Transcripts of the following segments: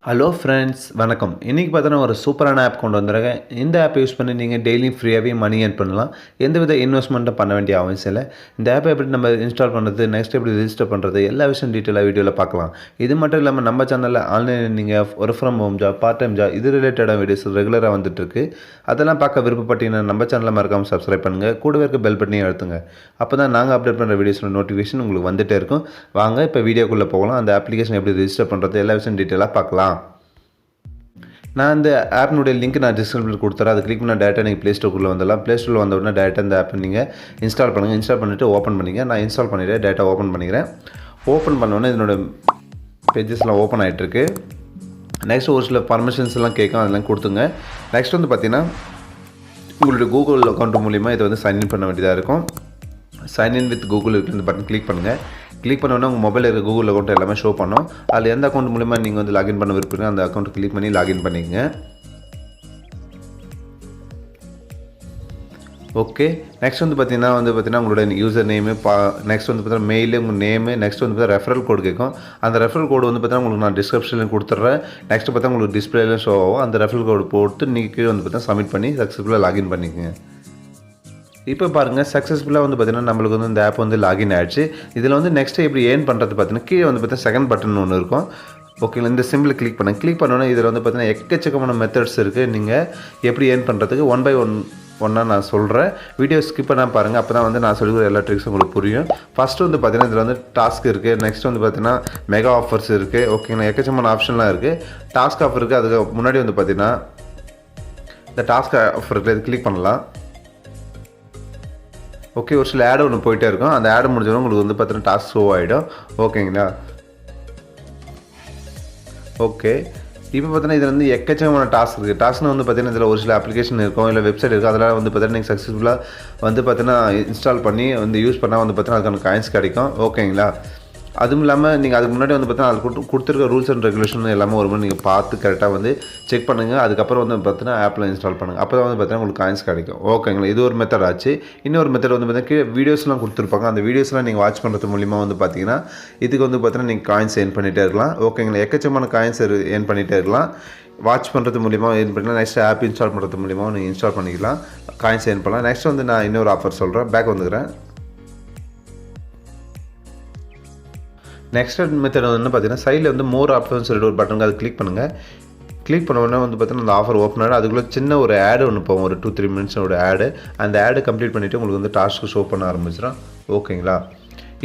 Hello friends வணக்கம். இன்றைக்கி பார்த்தீங்கன்னா ஒரு சூப்பரான ஆப் கொண்டு வந்திருக்கேன். இந்த ஆப் யூஸ் பண்ணி நீங்கள் டெய்லியும் ஃப்ரீயாகவே மணி ஏர்ன் பண்ணலாம். எந்தவித இன்வெஸ்ட்மெண்ட்டும் பண்ண வேண்டிய அவசியம் இல்லை. இந்த ஆப்பை எப்படி நம்ம இன்ஸ்டால் பண்ணுறது, நெக்ஸ்ட் எப்படி ரிஜிஸ்டர் பண்ணுறது, எல்லா விஷயம் டீட்டெயிலாக வீடியோவில் பார்க்கலாம். இது மட்டும் இல்லாமல் நம்ம சேனலில் ஆன்லைனில் நீங்கள் work from home job, part time job இது ரிலேட்டடான வீடியோஸ் ரெகுலராக வந்துட்டுருக்கு. அதெல்லாம் பார்க்க விருப்பப்பட்டீங்கன்னா நம்ம சேனலில் மறக்காமல் சப்ஸ்கிரைப் பண்ணுங்கள். கூடவே இருக்க பெல் பட்டனையும் அழுத்துங்க. அப்போ தான் நாங்கள் அப்டேட் பண்ணுற வீடியோஸோட நோட்டிஃபிகேஷன் உங்களுக்கு வந்துகிட்டே இருக்கும். வாங்க இப்போ வீடியோக்குள்ளே போகலாம். அந்த அப்ளிகேஷன் எப்படி ரிஜிஸ்டர் பண்ணுறது எல்லா விஷயம் டீட்டெயிலாக பார்க்கலாம். நான் இந்த ஆப்னுடைய லிங்க் நான் டிஸ்கிரிப்ஷனில் கொடுத்துறேன். அது கிளிக் பண்ண டேரெக்டாக நீங்கள் ப்ளே ஸ்டோருக்குள்ளே வந்துடலாம். ப்ளே ஸ்டோரில் வந்த உடனே டேரெக்டாக இந்த ஆப்பை நீங்கள் இன்ஸ்டால் பண்ணுங்கள். இன்ஸ்டால் பண்ணிவிட்டு ஓப்பன் பண்ணிங்க. நான் இன்ஸ்டால் பண்ணிவிட்டு டேட்டா ஓப்பன் பண்ணிக்கிறேன். ஓப்பன் பண்ணோன்னே இதனோட பேஜஸ்லாம் ஓப்பன் ஆகிட்டுருக்கு. நெக்ஸ்ட் ஒரு சில பர்மிஷன்ஸ் எல்லாம் கேட்கும், அதெல்லாம் கொடுத்துங்க. நெக்ஸ்ட் வந்து பார்த்தீங்கன்னா உங்களுடைய கூகுள் அக்கௌண்ட் மூலிமா இதை வந்து சைன்இன் பண்ண வேண்டியதாக இருக்கும். சைன்இன் வித் கூகுள் இருக்கிற இந்த பட்டன் கிளிக் பண்ணுங்கள். கிளிக் பண்ணோன்னா உங்கள் மொபைலில் இருக்க கூகுள் அக்கௌண்ட் எல்லாமே ஷோ பண்ணோம். அதில் எந்த அக்கௌண்ட் மூலிமா நீங்கள் வந்து லாகின் பண்ண விருப்பீங்க அந்த அக்கௌண்ட் கிளிக் பண்ணி லாகின் பண்ணிக்கங்க. ஓகே, நெக்ஸ்ட் வந்து பார்த்தீங்கன்னா உங்களோட யூசர் நேமு நெக்ஸ்ட் வந்து பார்த்தீங்கன்னா மெயிலு, உங்கள் நேமு, நெக்ஸ்ட் வந்து பார்த்தீங்கன்னா ரெஃபரல் கோடு கேட்கும். அந்த ரெஃபரல் கோடு வந்து பார்த்தீங்கன்னா உங்களுக்கு நான் டிஸ்கிரிப்ஷனில் கொடுத்துட்றேன். நெக்ஸ்ட் பார்த்தா உங்களுக்கு டிஸ்பிளேல ஷோ ஆகும். அந்த ரெஃபரல் கோடு போட்டு நீங்கள் கீழே வந்து பார்த்தீங்கன்னா சப்மிட் பண்ணி சக்ஸஸ்ஃபுல்லாக லாகின் பண்ணிக்கோங்க. இப்போ பாருங்கள், சக்ஸஸ்ஃபுல்லாக வந்து பார்த்தீங்கன்னா நம்மளுக்கு வந்து இந்த ஆப் வந்து லாகின் ஆகிடுச்சு. இதில் வந்து நெக்ஸ்ட்டு எப்படி ஏர்ன் பண்ணுறது பார்த்தீங்கன்னா கீழே வந்து பார்த்தீங்கன்னா செகண்ட் பட்டன் ஒன்று இருக்கும். ஓகேங்களா, இந்த சிம்பிள் கிளிக் பண்ணோன்னா இதில் வந்து பார்த்தீங்கன்னா எக்கச்சக்கமான மெத்தட்ஸ் இருக்குது. நீங்கள் எப்படி ஏர்ன் பண்ணுறதுக்கு ஒன் பை ஒன்னாக நான் சொல்கிறேன். வீடியோ ஸ்கிப் பண்ணால் பாருங்கள். அப்போ தான் வந்து நான் சொல்லிக்கிற எல்லா ட்ரிக்ஸும் உங்களுக்கு புரியும். ஃபஸ்ட்டு வந்து பார்த்தீங்கன்னா இதில் வந்து டாஸ்க் இருக்குது. நெக்ஸ்ட் வந்து பார்த்தீங்கன்னா மெகா ஆஃபர்ஸ் இருக்குது. ஓகேங்களா, எக்கச்சக்கமான ஆப்ஷன்லாம் இருக்குது. டாஸ்க் ஆஃபர் இருக்குது. அதுக்கு முன்னாடி வந்து பார்த்தீங்கன்னா இந்த டாஸ்க் ஆஃபர் இருக்குது, இது கிளிக் பண்ணலாம். ஓகே, ஒரு சில ஆடு ஒன்று போயிட்டே இருக்கும். அந்த ஆடு முடிஞ்சவங்க உங்களுக்கு வந்து பார்த்தீங்கன்னா டாஸ்க் ஷோ ஆகிடும். ஓகேங்களா, ஓகே. இப்போ பார்த்தீங்கன்னா இதில் வந்து எக்கச்சக்கமான டாஸ்க் இருக்குது. டாஸ்க்னு வந்து பார்த்தீங்கன்னா இதில் ஒரு சில அப்ளிகேஷன் இருக்கும், இல்லை வெப்சைட் இருக்குது. அதெல்லாம் வந்து பார்த்தீங்கன்னா நீங்கள் சக்ஸஸ்ஃபுல்லாக வந்து பார்த்தீங்கன்னா இன்ஸ்டால் பண்ணி வந்து யூஸ் பண்ணால் வந்து பார்த்தீங்கன்னா அதுக்கான காயின்ஸ் கிடைக்கும். ஓகேங்களா, அதுவும் இல்லாமல் நீங்கள் அதுக்கு முன்னாடி வந்து பார்த்தீங்கன்னா அது கொடுத்துருக்க ரூல்ஸ் அண்ட் ரெகுலேஷன் எல்லாமே ஒரு முறை நீங்கள் பார்த்து கரெக்டாக வந்து செக் பண்ணுங்கள். அதுக்கப்புறம் வந்து பார்த்தீங்கன்னா ஆப்பில் இன்ஸ்டால் பண்ணுங்கள். அப்போ தான் வந்து பார்த்தீங்கன்னா உங்களுக்கு காயின்ஸ் கிடைக்கும். ஓகேங்களா, இது ஒரு மெத்தட் ஆச்சு. இன்னொரு மெத்தட் வந்து பார்த்தீங்கன்னா வீடியோஸ்லாம் கொடுத்துருப்பாங்க. அந்த வீடியோஸ்லாம் நீங்கள் வாட்ச் பண்ணுறது மூலிமா வந்து பார்த்தீங்கன்னா இதுக்கு வந்து பார்த்தீங்கன்னா நீங்கள் காயின்ஸ் ஏர்ன் பண்ணிகிட்டே இருக்கலாம். ஓகேங்களா, எக்கச்சக்கமான காயின்ஸ் ஏர்ன் பண்ணிகிட்டே இருக்கலாம். வாட்ச் பண்ணுறது மூலிமா ஏர்ன் பண்ணிக்கலாம். நெக்ஸ்ட் ஆப் இன்ஸ்டால் பண்ணுறது மூலிமா நீங்கள் இன்ஸ்டால் பண்ணிக்கலாம், காயின்ஸ் ஏர்ன் பண்ணலாம். நெக்ஸ்ட் வந்து நான் இன்னொரு ஆஃபர் சொல்கிறேன். பேக் வந்துக்கிறேன். நெக்ஸ்ட் மெத்தட் வந்து பார்த்தீங்கன்னா சைடில் வந்து மோர் ஆப்ஷன் சொல்லிட்டு ஒரு பட்டன் அது கிளிக் பண்ணுங்கள். கிளிக் பண்ண உடனே வந்து பார்த்தீங்கன்னா அந்த ஆஃபர் ஓப்பன் ஆகிடும். அதுக்குள்ளே சின்ன ஒரு ஆடு ஒன்று போகும், ஒரு 2-3 மினிட்ஸோட ஆடு. அந்த ஆடு கம்ப்ளீட் பண்ணிவிட்டு உங்களுக்கு வந்து டாஸ்க்கு ஷோ பண்ண ஆரம்பிச்சிடும். ஓகேங்களா,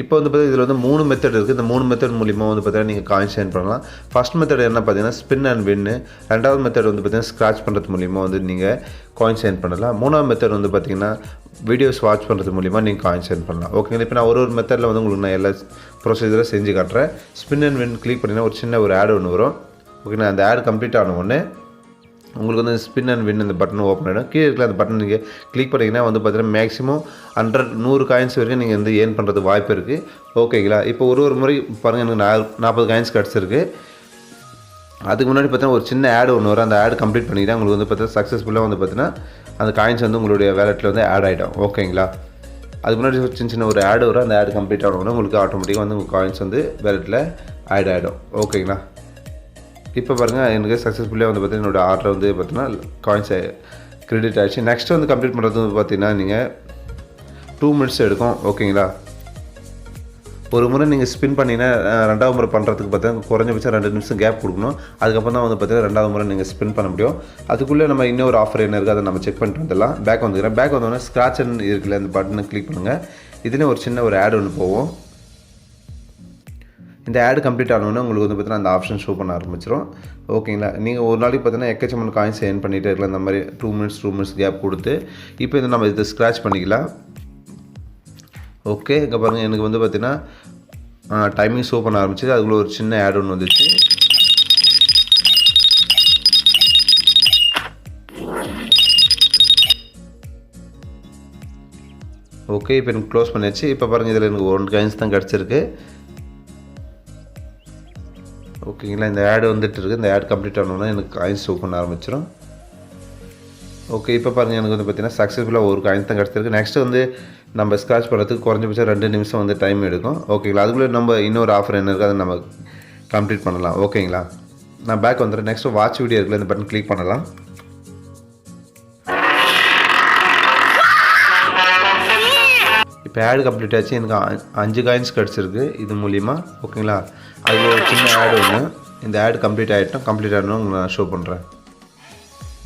இப்போ வந்து பார்த்தீங்கன்னா இதில் வந்து 3 மெத்தட் இருக்குது. இந்த 3 மெத்தட் மூலிமா வந்து பார்த்தீங்கன்னா நீங்கள் காயின்ஸ் ஏர்ன் பண்ணலாம். ஃபஸ்ட் மெத்தட் என்ன பார்த்தீங்கன்னா ஸ்பின் அண்ட் வின்னு. ரெண்டாவது மெத்தட் வந்து பார்த்தீங்கன்னா ஸ்க்ராட்ச் பண்ணுறது மூலிமா வந்து நீங்கள் காயின்ஸ் ஏர்ன் பண்ணலாம். மூணாவது மெத்தட் வந்து பார்த்தீங்கன்னா வீடியோஸ் வாட்ச் பண்ணுறது மூலிமா நீங்கள் காயின்ஸ் ஏர்ன் பண்ணலாம். ஓகேங்களா, இப்போ நான் ஒரு மெத்தடில் வந்து உங்களுக்கு நான் எல்லா ப்ரொசீஜரை செஞ்சு காட்டுறேன். ஸ்பின் அண்ட் வின் கிளிக் பண்ணிங்கன்னா ஒரு சின்ன ஒரு ஆடு ஒன்று வரும். ஓகேங்களா, அந்த ஆடு கம்ப்ளீட் ஆன உடனே உங்களுக்கு வந்து ஸ்பின் அண்ட் வின் இந்த பட்டன் ஓப்பன் ஆகிடும். கீழே இருக்கிற அந்த பட்டன் நீங்கள் கிளிக் பண்ணிங்கன்னா வந்து பார்த்தீங்கன்னா மேக்ஸிமம் 100 காயின்ஸ் வரைக்கும் நீங்கள் வந்து ஏர்ன் பண்ணுறது வாய்ப்பு இருக்குது. ஓகேங்களா, இப்போ ஒரு முறை பாருங்கள், எனக்கு 40 காயின்ஸ் கிடச்சிருக்கு. அதுக்கு முன்னாடி பார்த்தீங்கன்னா ஒரு சின்ன ஆடு ஒன்று வரும். அந்த ஆடு கம்ப்ளீட் பண்ணிக்கிட்டால் உங்களுக்கு வந்து பார்த்தீங்கன்னா சக்ஸஸ்ஃபுல்லாக வந்து பார்த்தீங்கன்னா அந்த காயின்ஸ் வந்து உங்களுடைய வேலெட்டில் வந்து ஆட் ஆகிடும். ஓகேங்களா, அதுக்கு முன்னாடி சின்ன ஒரு ஆடு வரும். அந்த ஆடு கம்ப்ளீட் ஆகணும்னா உங்களுக்கு ஆட்டோமேட்டிக்காக வந்து உங்கள் காயின்ஸ் வந்து வேலெட்டில் ஆட் ஆகிடும். ஓகேங்களா, இப்போ பாருங்கள் எனக்கு சக்ஸஸ்ஃபுல்லாக வந்து பார்த்தீங்கன்னா என்னோடய ஆர்டர் வந்து பார்த்தீங்கன்னா காயின்ஸ் கிரெடிட் ஆகிடுச்சு. நெக்ஸ்ட் வந்து கம்ப்ளீட் பண்ணுறது வந்து பார்த்தீங்கன்னா நீங்கள் 2 மினிட்ஸ் எடுக்கும். ஓகேங்களா, ஒரு முறை நீங்கள் ஸ்பின் பண்ணிங்கன்னா ரெண்டாவது முறை பண்ணுறதுக்கு பார்த்தீங்கன்னா குறைஞ்சபட்சம் 2 நிமிஷம் கேப் கொடுக்கணும். அதுக்கப்புறம் தான் வந்து பார்த்தீங்கன்னா ரெண்டாவது முறை நீங்கள் ஸ்பின் பண்ண முடியும். அதுக்குள்ளே நம்ம இன்னொரு ஆஃபர் என்ன இருக்குது அதை நம்ம செக் பண்ணிட்டு வந்துடலாம். பேக் வந்துக்கிறேன். பேக் வந்தோடனே ஸ்க்ராட்ச் இருக்குல்ல அந்த பட்டனை கிளிக் பண்ணுங்கள். இதுலேயும் ஒரு சின்ன ஒரு ஆட் ஒன்று போகும். இந்த ஆடு கம்ப்ளீட் ஆனோடனே உங்களுக்கு வந்து பார்த்தீங்கன்னா அந்த ஆப்ஷன் ஷோ பண்ண ஆரம்பிச்சிடும். ஓகேங்களா, நீங்கள் ஒரு நாளைக்கு பார்த்தீங்கன்னா எக்கச்சக்கமான காயின்ஸ் ஏர்ன் பண்ணிகிட்டே இருக்கலாம். இந்த மாதிரி 2 மினிட்ஸ் கேப் கொடுத்து இப்போ இதை நம்ம இதை ஸ்க்ராட்ச் பண்ணிக்கலாம். ஓகே, இங்கே பாருங்கள் எனக்கு வந்து பார்த்தீங்கன்னா டைமிங் ஷோ பண்ண ஆரம்பிச்சிது. அதுக்குள்ளே ஒரு சின்ன ஆட் ஒன்று வந்துச்சு. ஓகே, இப்போ எனக்கு க்ளோஸ் பண்ணியாச்சு. இப்போ பாருங்கள் இதில் எனக்கு 1 காயின்ஸ் தான் கிடச்சிருக்கு. ஓகேங்களா, இந்த ஆடு வந்துட்டு இருக்குது. இந்த ஆட் கம்ப்ளீட் ஆனோன்னா எனக்கு காயின்ஸ் ஷோ பண்ண ஆரம்பிச்சிடும். ஓகே, இப்போ பாருங்கள் எனக்கு வந்து பார்த்தீங்கன்னா சக்ஸஸ்ஃபுல்லாக ஒரு காயின்ஸ் தான் கிடச்சிருக்கு. நெக்ஸ்ட்டு வந்து நம்ம ஸ்க்ராட்ச் பண்ணுறதுக்கு குறைஞ்சபட்சம் 2 நிமிஷம் வந்து டைம் எடுக்கும். ஓகேங்களா, அதுக்குள்ளே நம்ம இன்னொரு ஆஃபர் என்ன இருக்குது அதை நம்ம கம்ப்ளீட் பண்ணலாம். ஓகேங்களா, நான் பேக் வந்துடுறேன். நெக்ஸ்ட்டு வாட்ச் வீடியோ இருக்குல்ல, இந்த பட்டன் கிளிக் பண்ணலாம். இப்போ ஆடு கம்ப்ளீட் ஆச்சு. எனக்கு 5 காயின்ஸ் கிடச்சிருக்கு இது மூலிமா. ஓகேங்களா, அது ஒரு சின்ன ஆடு ஒன்று. இந்த ஆடு கம்ப்ளீட் ஆகிட்டோம். கம்ப்ளீட் ஆகணும் உங்களுக்கு நான் ஷோ பண்ணுறேன்.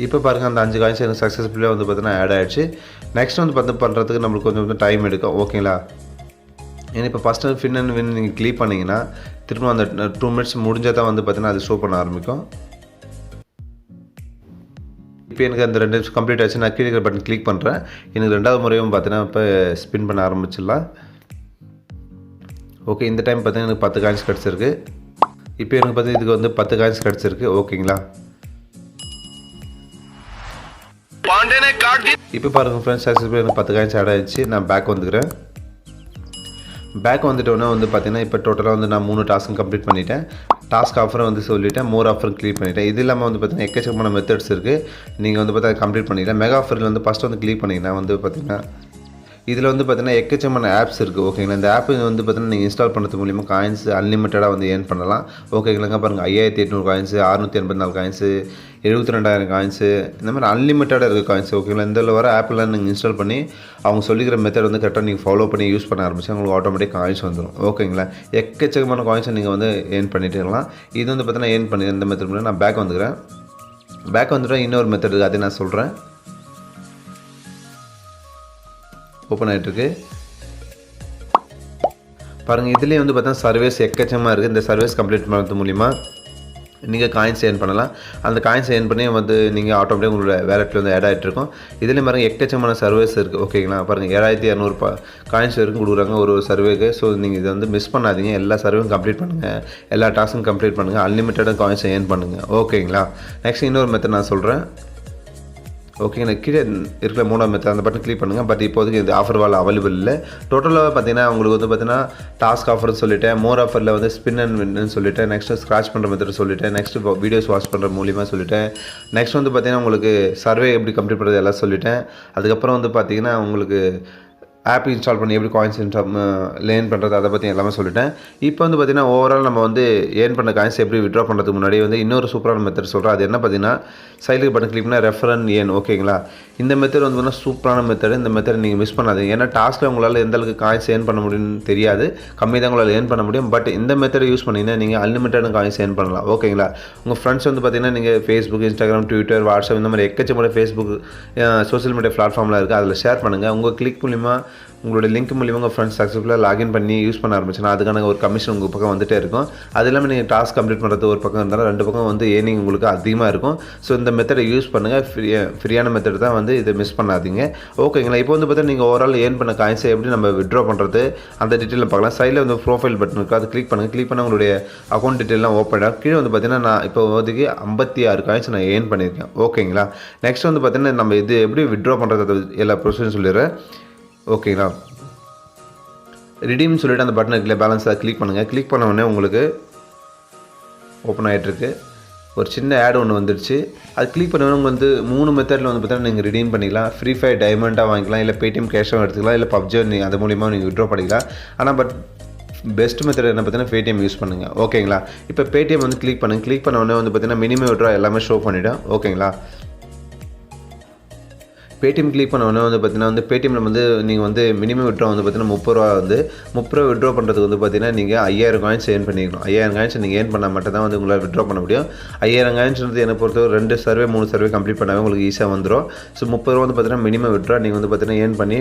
இப்போ பாருங்கள், அந்த 5 காயின்ஸ் எனக்கு சக்ஸஸ்ஃபுல்லாக வந்து பார்த்தீங்கன்னா ஆட் ஆகிடுச்சு. நெக்ஸ்ட் வந்து பண்ணுறதுக்கு நம்மளுக்கு கொஞ்சம் டைம் எடுக்கும். ஓகேங்களா, ஏன்னா இப்போ ஃபஸ்ட்டு ஃபின் அண்ட் வின் நீங்கள் கிளிக் பண்ணிங்கன்னா திரும்ப அந்த 2 மினிட்ஸ் முடிஞ்சால் தான் வந்து பார்த்தீங்கன்னா அது ஷோ பண்ண ஆரம்பிக்கும். இப்போ எனக்கு அந்த 2 நிமிஷம் கம்ப்ளீட் ஆச்சு. நான் கீழே பட்டன் கிளிக் பண்ணுறேன். எனக்கு 2வது முறையும் பார்த்தீங்கன்னா இப்போ ஸ்பின் பண்ண ஆரம்பிச்சிடலாம். ஓகே, இந்த டைம் பார்த்தீங்கன்னா எனக்கு 10 காயின்ஸ் கிடச்சிருக்கு. இப்போ எனக்கு பார்த்தீங்கன்னா இதுக்கு வந்து 10 காயின்ஸ் கிடச்சிருக்கு. ஓகேங்களா, இப்போ பாருங்கள் ஃப்ரெண்ட்ஸ், சக்ஸஸ்ஃபுல்லாக எனக்கு 10 காயின்ஸ் ஆட் ஆகிடுச்சு. நான் பேக் வந்துக்கிறேன். பேக் வந்துட்டோன்னா வந்து பார்த்தீங்கன்னா இப்போ டோட்டலாக வந்து நான் 3 டாஸ்க்கும் கம்ப்ளீட் பண்ணிட்டேன். டாஸ்க் ஆஃபரை வந்து சொல்லிவிட்டேன், மோர் ஆஃபர் கிளிக் பண்ணிவிட்டேன். இது இல்லாமல் வந்து பார்த்தீங்கன்னா எக்கச்சக்கமான மெத்தட்ஸ் இருக்குது. நீங்கள் வந்து பார்த்தா கம்ப்ளீட் பண்ணிக்கலாம். மெகா ஆஃபரில் வந்து ஃபஸ்ட்டு வந்து கிளிக் பண்ணிங்கன்னா வந்து பார்த்தீங்கன்னா இதில் வந்து பார்த்தீங்கன்னா எக்கச்சக்கமான ஆப்ஸ் இருக்குது. ஓகேங்களா, இந்த ஆப் வந்து பார்த்தீங்கன்னா நீங்கள் இன்ஸ்டால் பண்ணுறது மூலிமா காயின்ஸ் அன்லிமிட்டடாக வந்து ஏர்ன் பண்ணலாம். ஓகேங்களாங்க, பாருங்கள் 5800 காயின்ஸு, 684 காயின்ஸு, 72,000 காயின்ஸு, இந்த மாதிரி அன்லிமிட்டடாக இருக்குது காயின்ஸ். ஓகேங்களா, இதில் வர ஆப்லாம் நீங்கள் இன்ஸ்டால் பண்ணி அவங்க சொல்லிக்கிற மெத்தட் வந்து கரெக்டாக நீங்கள் ஃபாலோ பண்ணி யூஸ் பண்ண ஆரம்பிச்சு உங்களுக்கு ஆட்டோமேட்டிக் காயின்ஸ் வந்துடும். ஓகேங்களா, எக்கச்சக்கமான காயின்ஸை நீங்கள் வந்து ஏர்ன் பண்ணிட்டு இருக்கலாம். இது வந்து பார்த்தீங்கன்னா ஏர்ன் பண்ணி இந்த மெத்தட் மூலம் நான் பேக் வந்துக்கிறேன். பேக் வந்துட்டேன். இன்னொரு மெத்தட் இருக்குது, அதை நான் சொல்கிறேன். ஓப்பன் ஆகிட்டுருக்கு பாருங்கள். இதுலேயே வந்து பார்த்தா சர்வீஸ் எக்கச்சமாக இருக்குது. இந்த சர்வீஸ் கம்ப்ளீட் பண்ணுறது மூலிமா நீங்கள் காயின்ஸ் ஏர்ன் பண்ணலாம். அந்த காயின்ஸ் ஏர்ன் பண்ணி வந்து நீங்கள் ஆட்டோமேட்டிக்காக உங்களோட வேலெட்டில் வந்து ஆட் ஆகிட்டு இருக்கும். இதுலேயும் பாருங்கள் எக்கச்சக்கமான சர்வீஸ் இருக்குது. ஓகேங்களா, பாருங்கள் 7200 காயின்ஸ் வரைக்கும் கொடுக்குறாங்க ஒரு சர்வேக்கு. ஸோ நீங்கள் இதை வந்து மிஸ் பண்ணாதீங்க. எல்லா சர்வேயும் கம்ப்ளீட் பண்ணுங்கள், எல்லா டாஸ்க்கும் கம்ப்ளீட் பண்ணுங்கள், அன்லிமிட்டடாக காயின்ஸை ஏர்ன் பண்ணுங்கள். ஓகேங்களா, நெக்ஸ்ட் இன்னொரு மெத்தட் நான் சொல்கிறேன். ஓகேங்க, கீழே இருக்கிற 3வது மெத்தட் அந்த பட்டன் கிளிக் பண்ணுங்கள். பட் இப்போதைக்கு இந்த ஆஃபர் வால் அவைலபிள் இல்லை. டோட்டலாக பார்த்தீங்கன்னா உங்களுக்கு வந்து பார்த்தீங்கன்னா டாஸ்க் ஆஃபர்னு சொல்லிட்டேன், மோர் ஆஃபரில் வந்து ஸ்பின் அண்ட் வின்னு சொல்லிட்டேன், நெக்ஸ்ட்டு ஸ்க்ராட்ச் பண்ணுற மெத்தட் சொல்லிட்டேன், நெக்ஸ்ட்டு வீடியோஸ் வாட்ச் பண்ணுற மூலிமா சொல்லிட்டேன், நெக்ஸ்ட் வந்து பார்த்தீங்கன்னா உங்களுக்கு சர்வே எப்படி கம்ப்ளீட் பண்ணுறது எல்லாம் சொல்லிட்டேன். அதுக்கப்புறம் வந்து பார்த்தீங்கன்னா உங்களுக்கு ஆப் இன்ஸ்டால் பண்ணி எப்படி காயின்ஸ் லேர்ன் பண்ணுறது அதை பற்றி எல்லாமே சொல்லிட்டேன். இப்போ வந்து பார்த்திங்கன்னா ஓவரால் நம்ம வந்து ஏர்ன் பண்ண காயின்ஸ் எப்படி விட்ரா பண்ணுறதுக்கு முன்னாடி வந்து இன்னொரு சூப்பரான மெத்தட் சொல்கிறேன். அது என்ன பார்த்தீங்கன்னா சைடுக்கு பட்டன் கிளிக் பண்ணால் ரெஃபரல் ஏர்ன். ஓகேங்களா, இந்த மெத்தட் வந்து பார்த்தீங்கன்னா சூப்பரான மெத்தட். இந்த மெத்தட் நீங்கள் மிஸ் பண்ணாதீங்க. ஏன்னா டாஸ்க்கில் உங்களால் எந்த அளவுக்கு காயின்ஸ் ஏர்ன் பண்ண முடியும்னு தெரியாது, கம்மி தான் உங்களால் ஏர்ன் பண்ண முடியும். பட் இந்த மெத்தடை யூஸ் பண்ணிங்கன்னா நீங்கள் அன்லிமிட்டட் காயின்ஸ் ஏர்ன் பண்ணலாம். ஓகேங்களா, உங்கள் ஃப்ரெண்ட்ஸ் வந்து பார்த்திங்கன்னா நீங்கள் ஃபேஸ்புக், இன்ஸ்டாகிராம், ட்விட்டர், வாட்ஸ்அப் இந்த மாதிரி எக்கச்சக்கமான ஃபேஸ்புக் சோஷியல் மீடியா பிளாட்ஃபார்மில் இருக்குது. அதில் ஷேர் பண்ணுங்கள். உங்கள் கிளிக் மூலிமா உங்களோட லிங்க் மூலிமா உங்கள் ஃப்ரெண்ட்ஸ் சக்ஸஸ்ஃபுல்லாக லாகின் பண்ணி யூஸ் பண்ண ஆரம்பிச்சுன்னா அதுக்கான ஒரு கமிஷன் உங்கள் பக்கம் வந்துகிட்டே இருக்கும். அது இல்லாமல் நீங்கள் டாஸ்க் கம்ப்ளீட் பண்ணுறது ஒரு பக்கம் இருந்தாலும் 2 பக்கம் வந்து ஏர்னிங் உங்களுக்கு அதிகமாக இருக்கும். ஸோ இந்த மெத்தடை யூஸ் பண்ணுங்கள். ஃப்ரீயான மெத்தட் தான், வந்து இதை மிஸ் பண்ணாதீங்க. ஓகேங்களா, இப்போ வந்து பார்த்தீங்கன்னா நீங்கள் ஓவரால் ஏர்ன் பண்ண காயின்ஸை எப்படி நம்ம விட்ரா பண்ணுறது அந்த டீட்டெயிலில் பார்க்கலாம். சைடில் வந்து ப்ரோஃபைல் பட்டன் இருக்குது, அது கிளிக் பண்ணுங்கள். கிளிக் பண்ண உங்களுடைய அக்கௌண்ட் டீட்டெயிலாம் ஓப்பன் ஆகும். கீழே வந்து பார்த்தீங்கன்னா நான் இப்போ வந்து 56 காயின்ஸ் நான் ஏர்ன் பண்ணியிருக்கேன். ஓகேங்களா, நெக்ஸ்ட் வந்து பார்த்தீங்கன்னா நம்ம இது எப்படி விட்ரா பண்ணுறது எல்லா ப்ரொசீஜரும் சொல்லிடுறேன். ஓகேங்களா, ரிடீம்னு சொல்லிட்டு அந்த பட்டன் இருக்குல்ல, பேலன்ஸ் அதை கிளிக் பண்ணுங்கள். கிளிக் பண்ண உடனே உங்களுக்கு ஓப்பன் ஆகிட்டுருக்கு. ஒரு சின்ன ஆட் ஒன்று வந்துடுச்சு. அது கிளிக் பண்ண உங்களுக்கு வந்து 3 மெத்தடில் வந்து பார்த்தீங்கன்னா நீங்கள் ரிடீம் பண்ணிக்கலாம். ஃப்ரீ ஃபயர் டைமண்டாக வாங்கிக்கலாம், இல்லை பேடிஎம் கேஷாக எடுத்துக்கலாம், இல்லை பப்ஜி நீங்கள் அது மூலிமா நீங்கள் விட்ரா பண்ணிக்கலாம். ஆனால் பட் பெஸ்ட் மெத்தட் என்ன பார்த்தீங்கன்னா பேடிஎம் யூஸ் பண்ணுங்கள். ஓகேங்களா, இப்போ பேடிஎம் வந்து கிளிக் பண்ணுங்கள். கிளிக் பண்ண உடனே வந்து பார்த்தீங்கன்னா மினிமம் விட்ரா எல்லாமே ஷோ பண்ணிவிடும். ஓகேங்களா, பேடிஎம் கிளிக் பண்ண உடனே வந்து பார்த்தீங்கன்னா வந்து பேடிஎம்மில் வந்து நீங்கள் வந்து மினிமம் விட்ரா வந்து பார்த்தீங்கன்னா 30 ரூபா வந்து 30 ரூபா விட்ரா பண்ணுறதுக்கு வந்து பார்த்தீங்கன்னா நீங்கள் 5000 காயின்ஸ் ஏர்ன் பண்ணிக்கணும். 5000 காயின்ஸ் நீங்கள் ஏர்ன் பண்ணால் மட்டும் தான் வந்து உங்களால் விட்ரா பண்ண முடியும். 5000 காயின்ஸ்ன்றது என்னை பொறுத்தவரை 2 சர்வே 3 சர்வே கம்ப்ளீட் பண்ணாவே உங்களுக்கு ஈஸியாக வந்துடும். ஸோ 30 ரூபா வந்து பார்த்தீங்கன்னா மினிமம் விட்ரா நீங்கள் வந்து பார்த்தீங்கன்னா ஏர்ன் பண்ணி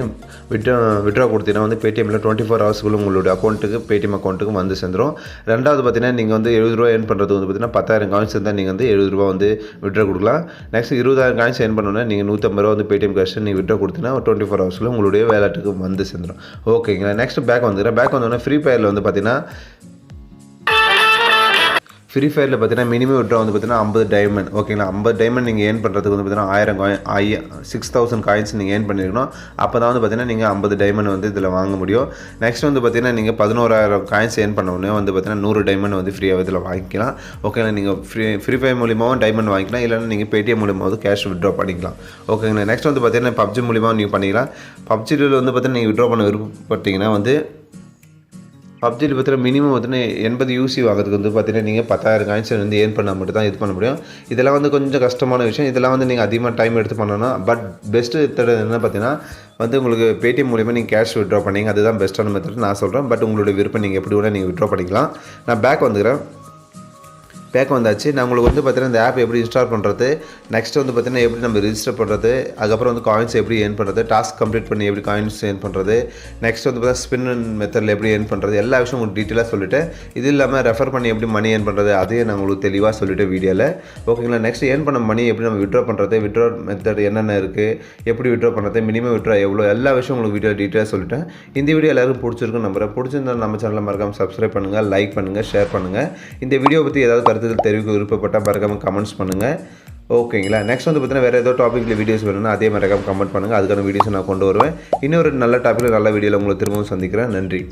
விட்ரா கொடுத்தீங்கன்னா வந்து பேடிஎம்மில் 24 ஹவர்ஸ்க்குள்ள உங்களுடைய அக்கௌண்ட்டுக்கு பேடிஎம் அக்கௌண்ட்டுக்கு வந்து சேர்ந்துடும். ரெண்டாவது பார்த்தீங்கன்னா நீங்கள் வந்து 70 ரூபா ஏர்ன் பண்ணுறது வந்து பார்த்தீங்கன்னா 10,000 காயின்ஸ் இருந்தால் நீங்கள் வந்து 70 ரூபா வந்து விட்ரா கொடுக்கலாம். நெக்ஸ்ட் 20,000 காயின்ஸ் ஏர்ன் பண்ணோன்னா நீங்கள் 150 ரூபா வந்து பேடிஎம் கேஷ் நீங்கள் விட்ரா கொடுத்தீங்கன்னா 24 ஹவர்ஸில் உங்களுடைய வேலெட்டுக்கு வந்து சேர்ந்துடும். ஓகேங்களா, நெக்ஸ்ட் பேக் வந்துடுறேன். பேக் வந்தோடனே ஃப்ரீ ஃபயரில் வந்து பார்த்தீங்கன்னா ஃப்ரீ ஃபயரில் பார்த்தீங்கன்னா மினிமம் விட்ரா வந்து பார்த்தீங்கன்னா 50 டைமண்ட். ஓகேங்களா, 50 டைமண்ட் நீங்கள் ஏர்ன் பண்ணுறதுக்கு வந்து பார்த்தீங்கன்னா 6000 காயின்ஸ் நீங்கள் ஏர்ன் பண்ணியிருக்கணும். அப்போ தான் வந்து பார்த்தீங்கன்னா நீங்கள் 50 டைமண்ட் வந்து இதில் வாங்க முடியும். நெக்ஸ்ட் வந்து பார்த்தீங்கன்னா நீங்கள் 11,000 காயின்ஸ் ஏர்ன் பண்ண உடனே வந்து பார்த்தீங்கன்னா 100 டைமண்ட் வந்து ஃப்ரீயாக இதில் வாங்கிக்கலாம். ஓகேங்களா, நீங்கள் ஃப்ரீ ஃபயர் மூலியமாகவும் டைமண்ட் வாங்கிக்கலாம், இல்லைன்னா நீங்கள் பேடிஎம் மூலியமாவது கேஷ் விட்ரா பண்ணிக்கலாம். ஓகேங்களா, நெக்ஸ்ட் வந்து பார்த்தீங்கன்னா பப்ஜி மூலியமாக நீங்கள் பண்ணிக்கலாம். பப்ஜியில் வந்து பார்த்தீங்கன்னா நீங்கள் விட்ரா பண்ண விருப்பப்பட்டீங்கன்னா வந்து பப்ஜியில் பார்த்தீங்கன்னா மினிமம் பார்த்தீங்கன்னா 80 யூசி வாங்குறதுக்கு வந்து பார்த்தீங்கன்னா நீங்கள் 10,000 காயின்ஸ் வந்து ஏர்ன் பண்ணால் மட்டும் தான் இது பண்ண முடியும். இதெல்லாம் வந்து கொஞ்சம் கஷ்டமான விஷயம். இதெல்லாம் வந்து நீங்கள் அதிகமாக டைம் எடுத்து பண்ணணும். பட் பெஸ்ட்டு மெத்தட் என்ன பார்த்தீங்கன்னா வந்து உங்களுக்கு பேடிஎம் மூலியமாக நீங்கள் கேஷ் வித்ட்ரா பண்ணீங்க. அதுதான் பெஸ்ட்டான மெத்தட் நான் சொல்கிறேன். பட் உங்களுடைய விருப்பம் நீங்கள் எப்படி வேணால் நீங்கள் வித்ட்ரா பண்ணிக்கலாம். நான் பேக் வந்துக்கிறேன். பேக் வந்தாச்சு. நான் உங்களுக்கு வந்து பார்த்தீங்கன்னா இந்த ஆப் எப்படி இன்ஸ்டால் பண்ணுறது, நெக்ஸ்ட் வந்து பார்த்தீங்கன்னா எப்படி நம்ம ரிஜிஸ்டர் பண்ணுறது, அதுக்கப்புறம் வந்து காயின்ஸ் எப்படி ஏர்ன் பண்ணுறது, டாஸ்க் கம்ப்ளீட் பண்ணி எப்படி காயின்ஸ் ஏர்ன் பண்ணுறது, நெக்ஸ்ட் வந்து பார்த்தீங்கன்னா ஸ்பின் மெத்தடில் எப்படி ஏர்ன் பண்ணுறது, எல்லா விஷயம் உங்களுக்கு டீட்டெயிலாக சொல்லிவிட்டு, இது இல்லாமல் ரெஃபர் பண்ணி எப்படி மணி ஏர்ன் பண்ணுறது அதையும் நான் உங்களுக்கு தெளிவாக சொல்லிவிட்டேன் வீடியோவில். ஓகேங்களா. நெக்ஸ்ட் ஏர்ன் பண்ண மணி எப்படி நம்ம வித்ட்ரா பண்ணுறது, வித்ட்ரா மெத்தட் என்னென்ன இருக்குது, எப்படி வித்ட்ரா பண்ணுறது, மினிமம் வித்ட்ரா எவ்வளோ, எல்லா விஷயம் உங்களுக்கு வீடியோ டீட்டெயிலாக சொல்லிட்டேன். இந்த வீடியோ எல்லாருக்கும் பிடிச்சிருக்குன்னு நம்புறேன். பிடிச்சிருந்தா நம்ம சேனலை மறக்காமல் சப்ஸ்கிரைப் பண்ணுங்கள், லைக் பண்ணுங்கள், ஷேர் பண்ணுங்கள். இந்த வீடியோ பற்றி ஏதாவது கருத்துக்கள் தெரிவிக்க விருப்பப்பட்டால் மறக்காமல் கமெண்ட்ஸ் பண்ணுங்கள். ஓகேங்களா. நெக்ஸ்ட் வந்து பார்த்தீங்கன்னா வேறு ஏதோ டாப்பிக்கில் வீடியோஸ் வேணும்னா அதே மறக்காமல் கமெண்ட் பண்ணுங்கள். அதுக்கான வீடியோஸை நான் கொண்டு வருவேன். இன்னொரு நல்ல டாப்பிக்கில் நல்ல வீடியோவில் உங்களை திரும்பவும் சந்திக்கிறேன். நன்றி.